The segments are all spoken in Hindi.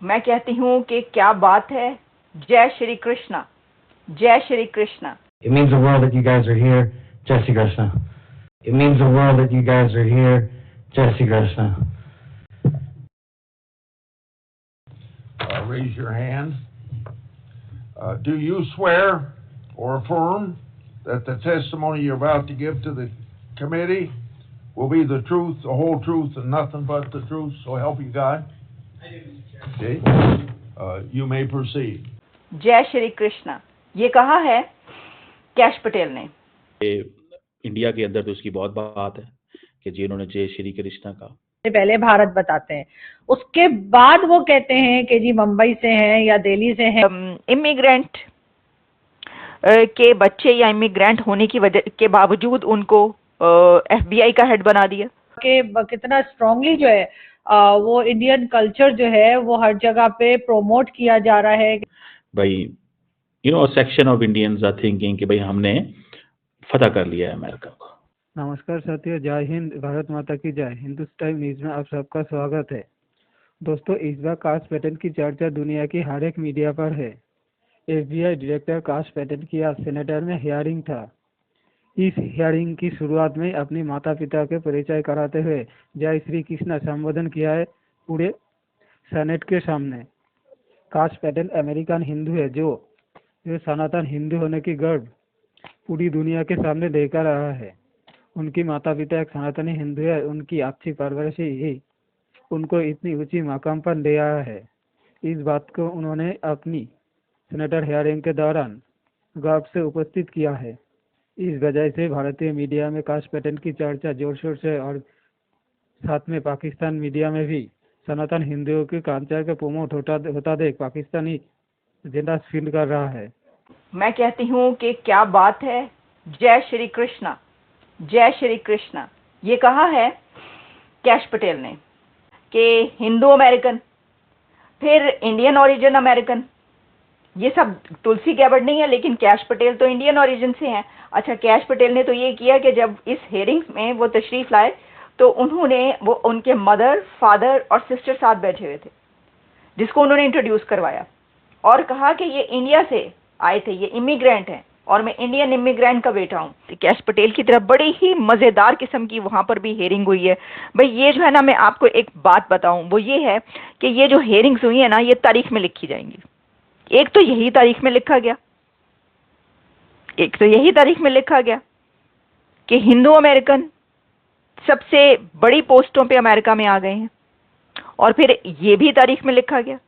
मैं कहती हूँ कि क्या बात है। जय श्री कृष्णा, जय Shri Krishna. It means the world that you guys are here, Jai Shri Krishna. It means the world that you guys are here, Jai Shri Krishna. Raise your hand. Do you swear or affirm that the testimony you're about to give to the committee will be the truth, the whole truth, and nothing but the truth, so help you God? I do, Mr. Chairman. Okay. You may proceed. जय श्री कृष्णा। ये कहा है कैश पटेल ने। इंडिया के अंदर तो उसकी बहुत बात है कि जी उन्होंने जय श्री कृष्णा कहा। पहले भारत बताते हैं, उसके बाद वो कहते हैं कि जी मुंबई से हैं या दिल्ली से हैं। इमिग्रेंट के बच्चे या इमिग्रेंट होने की वजह के बावजूद उनको FBI का हेड बना दिया। कि कितना स्ट्रांगली जो है वो इंडियन कल्चर जो है वो हर जगह पे प्रोमोट किया जा रहा है। भाई section of Indians are thinking कि भाई हमने फतह कर लिया है अमेरिका को। नमस्कार साथियों, जय हिंद, भारत माता की जय। हिंदुस्तान न्यूज में आप सबका स्वागत है। दोस्तों, इस बार काश पैटर्न की चर्चा दुनिया की हर एक मीडिया पर है। FBI डायरेक्टर काश पैटर्न की आज सेनेटर में हियरिंग था। इस हियरिंग की शुरुआत में अपने माता पिता के परिचय कराते हुए जय श्री कृष्णा संबोधन किया है पूरे सेनेट के सामने। काश पैटर्न अमेरिकन हिंदू है जो सनातन हिंदू होने की गर्व पूरी दुनिया के सामने लेकर रहा है। उनकी माता पिता एक सनातनी हिंदू है। उनकी अच्छी परवरिश ही उनको इतनी ऊंची मकाम पर ले आया है। इस बात को उन्होंने अपनी सेनेटर हियरिंग के दौरान गर्व से उपस्थित किया है। इस वजह से भारतीय मीडिया में काश पैटर्न की चर्चा जोर शोर से और साथ में पाकिस्तान मीडिया में भी सनातन हिंदुओं के कल्चर के प्रमोट होता देख पाकिस्तानी झंडा फील कर रहा है। मैं कहती हूँ कि क्या बात है। जय श्री कृष्णा, जय श्री कृष्णा। ये कहा है कैश पटेल ने कि हिंदू अमेरिकन, फिर इंडियन ओरिजिन अमेरिकन, ये सब तुलसी गैबर्ड नहीं है, लेकिन कैश पटेल तो इंडियन ओरिजिन से हैं। अच्छा, कैश पटेल ने तो ये किया कि जब इस हेयरिंग में वो तशरीफ लाए तो वो उनके मदर, फादर और सिस्टर साथ बैठे हुए थे, जिसको उन्होंने इंट्रोड्यूस करवाया और कहा कि ये इंडिया से आए थे, ये इमिग्रेंट हैं और मैं इंडियन इमिग्रेंट का बेटा हूँ। कैश पटेल की तरफ बड़ी ही मज़ेदार किस्म की वहाँ पर भी हेयरिंग हुई है। भाई ये जो है ना, मैं आपको एक बात बताऊँ, वो ये है कि ये जो हेयरिंग्स हुई है ना, ये तारीख में लिखी जाएंगी। एक तो यही तारीख में लिखा गया कि हिंदू अमेरिकन सबसे बड़ी पोस्टों पे अमेरिका में आ गए हैं, और फिर ये भी तारीख में लिखा गया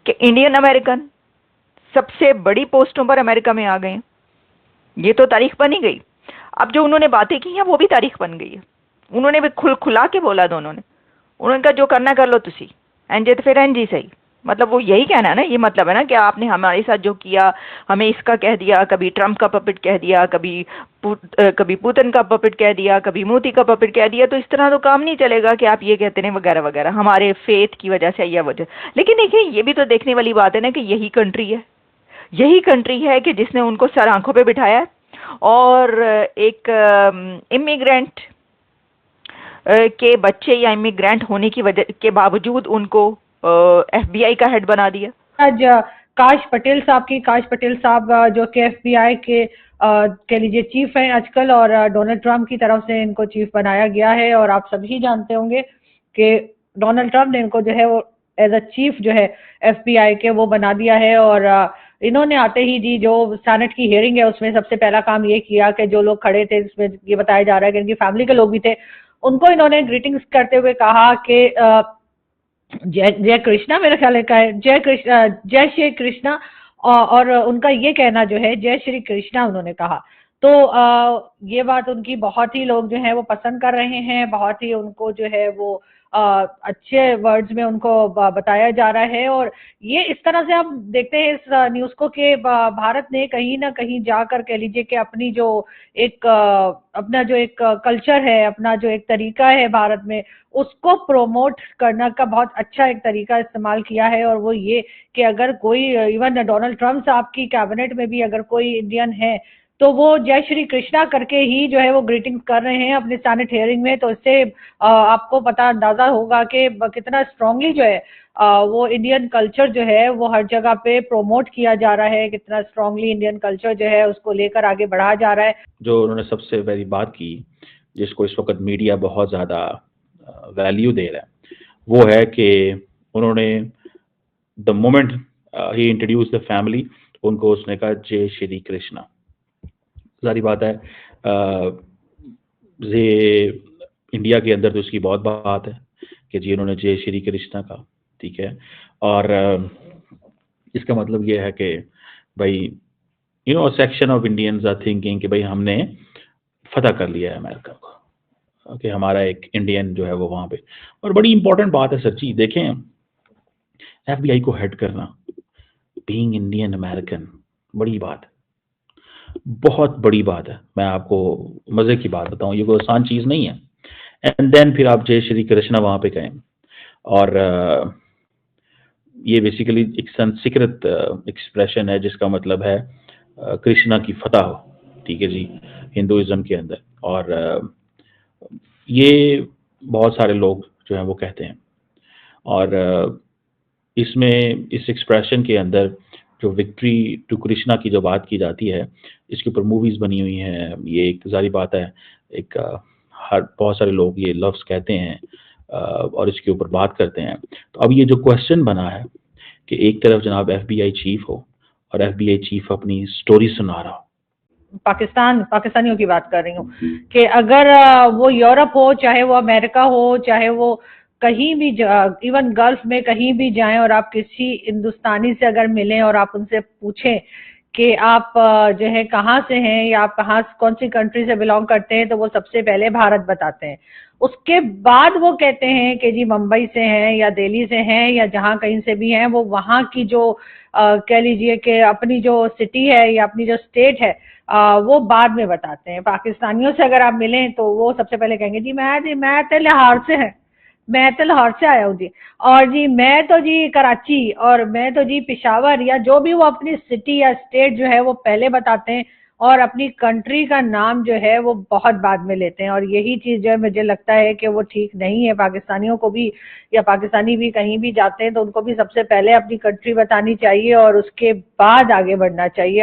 कि इंडियन अमेरिकन सबसे बड़ी पोस्टों पर अमेरिका में आ गए हैं। ये तो तारीख बनी गई। अब जो उन्होंने बातें की हैं वो भी तारीख बन गई है। उन्होंने भी खुला के बोला दोनों ने। उन्होंने कहा जो करना कर लो तुसी, एंजे तो फिर एंजी सही। मतलब वो यही कहना है ना, ये मतलब है ना कि आपने हमारे साथ जो किया, हमें इसका कह दिया, कभी ट्रम्प का पपेट कह दिया, कभी पुतिन का पपेट कह दिया, कभी मोदी का पपेट कह दिया। तो इस तरह तो काम नहीं चलेगा कि आप ये कहते हैं वगैरह वगैरह, हमारे फेथ की वजह से या वजह। लेकिन देखिए, ये भी तो देखने वाली बात है ना कि यही कंट्री है कि जिसने उनको सर आंखों पे बिठाया है और एक इमिग्रेंट के बच्चे या इमिग्रेंट होने की वजह के बावजूद उनको FBI का हेड बना दिया। आज काश पटेल साहब जो कि FBI के लीजिए चीफ हैं आजकल, और डोनाल्ड ट्रंप की तरफ से इनको चीफ बनाया गया है। और आप सभी जानते होंगे कि डोनाल्ड ट्रंप ने इनको जो है वो एज अ चीफ जो है FBI के वो बना दिया है। और इन्होंने आते ही जी जो सेनेट की हियरिंग है उसमें सबसे पहला काम ये किया कि जो लोग खड़े थे, इसमें ये बताया जा रहा है कि इनकी फैमिली के लोग भी थे, उनको इन्होंने ग्रीटिंग्स करते हुए कहा कि जय कृष्णा, मेरा ख्याल है जय श्री कृष्णा। और उनका ये कहना जो है जय श्री कृष्णा उन्होंने कहा। तो ये बात उनकी बहुत ही लोग जो है वो पसंद कर रहे हैं, बहुत ही उनको जो है वो अच्छे वर्ड्स में उनको बताया जा रहा है। और ये इस तरह से आप देखते हैं इस न्यूज को कि भारत ने कहीं ना कहीं जाकर कह लीजिए कि अपनी जो एक अपना जो एक कल्चर है, अपना जो एक तरीका है भारत में, उसको प्रोमोट करने का बहुत अच्छा एक तरीका इस्तेमाल किया है। और वो ये कि अगर कोई इवन डोनाल्ड ट्रंप साहब की कैबिनेट में भी अगर कोई इंडियन है तो वो जय श्री कृष्णा करके ही जो है वो ग्रीटिंग्स कर रहे हैं अपने सेनेट हियरिंग में। तो इससे आपको पता अंदाजा होगा कि कितना स्ट्रांगली जो है वो इंडियन कल्चर जो है वो हर जगह पे प्रमोट किया जा रहा है, कितना स्ट्रांगली इंडियन कल्चर जो है उसको लेकर आगे बढ़ाया जा रहा है। जो उन्होंने सबसे पहली बात की, जिसको इस वक्त मीडिया बहुत ज़्यादा वैल्यू दे रहा है, वो है कि उन्होंने the moment he introduce the family, उनको उसने कहा जय श्री कृष्णा। सारी बात है, ये इंडिया के अंदर तो इसकी बहुत बात है कि जी उन्होंने जय श्री कृष्णा कहा, ठीक है। और इसका मतलब ये है कि भाई section of Indians are thinking कि भाई हमने फतह कर लिया है अमेरिका को, कि हमारा एक इंडियन जो है वो वहाँ पे। और बड़ी इंपॉर्टेंट बात है सच्ची, देखें FBI को हेड करना, बीइंग इंडियन अमेरिकन, बड़ी बात है, बहुत बड़ी बात है। मैं आपको मजे की बात बताऊं, ये कोई आसान चीज नहीं है। एंड देन फिर आप जय श्री कृष्णा वहां पे कहें, और ये बेसिकली एक संस्कृत एक्सप्रेशन है जिसका मतलब है कृष्णा की फतह हो, ठीक है जी, हिंदुइज्म के अंदर। और ये बहुत सारे लोग जो हैं वो कहते हैं। और इसमें इस एक्सप्रेशन के अंदर जो विक्ट्री टू कृष्णा की जो बात की जाती है, इसके ऊपर मूवीज बनी हुई हैं। ये एक जारी बात है, एक हर बहुत सारे लोग ये लफ्ज़ कहते हैं और इसके ऊपर बात करते हैं। तो अब ये जो क्वेश्चन बना है कि एक तरफ जनाब FBI चीफ हो और FBI चीफ अपनी स्टोरी सुना रहा हो। पाकिस्तानियों की बात कर रही हूँ कि अगर वो यूरोप हो, चाहे वो अमेरिका हो, चाहे वो कहीं भी इवन गल्फ में कहीं भी जाएं और आप किसी हिंदुस्तानी से अगर मिलें और आप उनसे पूछें कि आप जो है कहाँ से हैं या आप कौन सी कंट्री से बिलोंग करते हैं, तो वो सबसे पहले भारत बताते हैं। उसके बाद वो कहते हैं कि जी मुंबई से हैं या दिल्ली से हैं या जहाँ कहीं से भी हैं, वो वहाँ की जो कह लीजिए कि अपनी जो सिटी है या अपनी जो स्टेट है वो बाद में बताते हैं। पाकिस्तानियों से अगर आप मिलें तो वो सबसे पहले कहेंगे जी मैं तो लाहौर से है, मैं तो लाहौर से आया हूँ जी, और जी मैं तो जी कराची, और मैं तो जी पेशावर, या जो भी वो अपनी सिटी या स्टेट जो है वो पहले बताते हैं और अपनी कंट्री का नाम जो है वो बहुत बाद में लेते हैं। और यही चीज़ जो है मुझे लगता है कि वो ठीक नहीं है। पाकिस्तानियों को भी या पाकिस्तानी भी कहीं भी जाते हैं तो उनको भी सबसे पहले अपनी कंट्री बतानी चाहिए और उसके बाद आगे बढ़ना चाहिए।